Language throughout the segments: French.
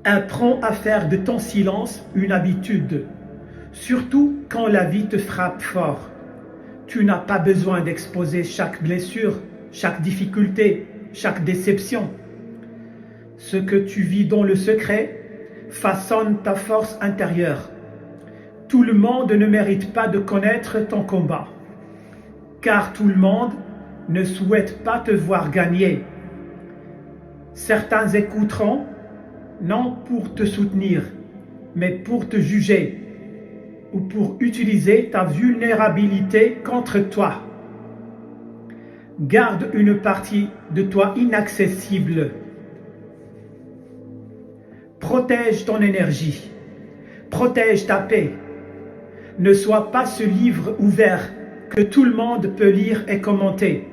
Apprends à faire de ton silence une habitude, surtout quand la vie te frappe fort. Tu n'as pas besoin d'exposer chaque blessure, chaque difficulté, chaque déception. Ce que tu vis dans le secret façonne ta force intérieure. Tout le monde ne mérite pas de connaître ton combat, car tout le monde ne souhaite pas te voir gagner. Certains écouteront, non pour te soutenir, mais pour te juger ou pour utiliser ta vulnérabilité contre toi. Garde une partie de toi inaccessible. Protège ton énergie. Protège ta paix. Ne sois pas ce livre ouvert que tout le monde peut lire et commenter.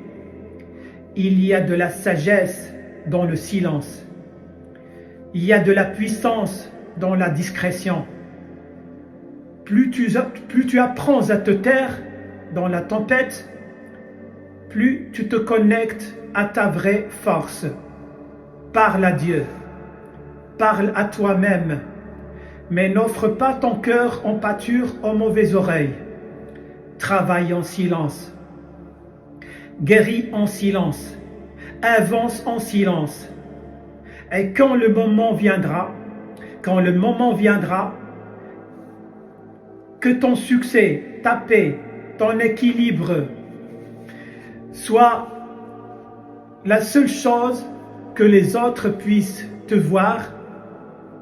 Il y a de la sagesse dans le silence. Il y a de la puissance dans la discrétion. Plus tu apprends à te taire dans la tempête, plus tu te connectes à ta vraie force. Parle à Dieu, parle à toi-même, mais n'offre pas ton cœur en pâture aux mauvaises oreilles. Travaille en silence, guéris en silence, avance en silence. Et quand le moment viendra, que ton succès, ta paix, ton équilibre soit la seule chose que les autres puissent te voir,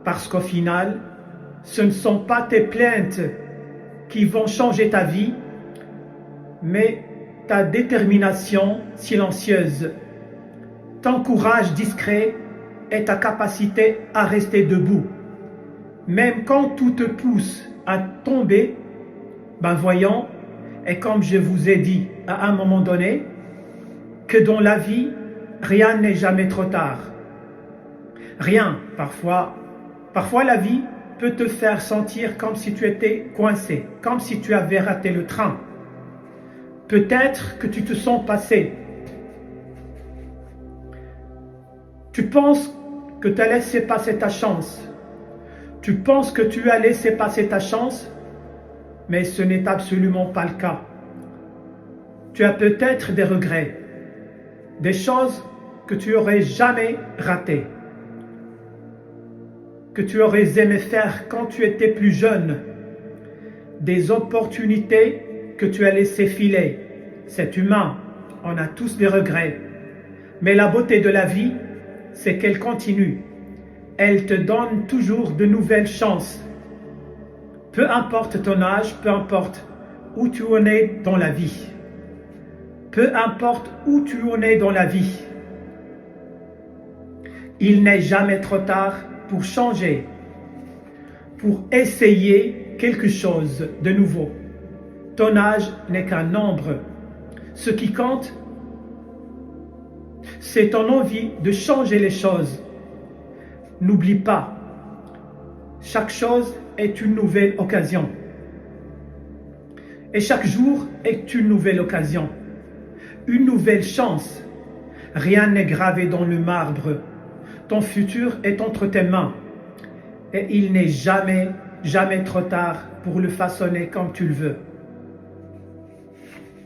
parce qu'au final, ce ne sont pas tes plaintes qui vont changer ta vie, mais ta détermination silencieuse, ton courage discret et ta capacité à rester debout. Même quand tout te pousse à tomber, voyons, et comme je vous ai dit à un moment donné, que dans la vie, rien n'est jamais trop tard. Rien, parfois la vie peut te faire sentir comme si tu étais coincé, comme si tu avais raté le train. Peut-être que tu te sens passé. Tu penses que tu as laissé passer ta chance. Tu penses que tu as laissé passer ta chance, mais ce n'est absolument pas le cas. Tu as peut-être des regrets, des choses que tu aurais jamais ratées, que tu aurais aimé faire quand tu étais plus jeune, des opportunités que tu as laissées filer. C'est humain, on a tous des regrets. Mais la beauté de la vie, c'est qu'elle continue. Elle te donne toujours de nouvelles chances. Peu importe ton âge, peu importe où tu en es dans la vie. Peu importe où tu en es dans la vie. Il n'est jamais trop tard pour changer, pour essayer quelque chose de nouveau. Ton âge n'est qu'un nombre. Ce qui compte, c'est ton envie de changer les choses. N'oublie pas, chaque chose est une nouvelle occasion. Et chaque jour est une nouvelle occasion, une nouvelle chance. Rien n'est gravé dans le marbre. Ton futur est entre tes mains. Et il n'est jamais trop tard pour le façonner comme tu le veux.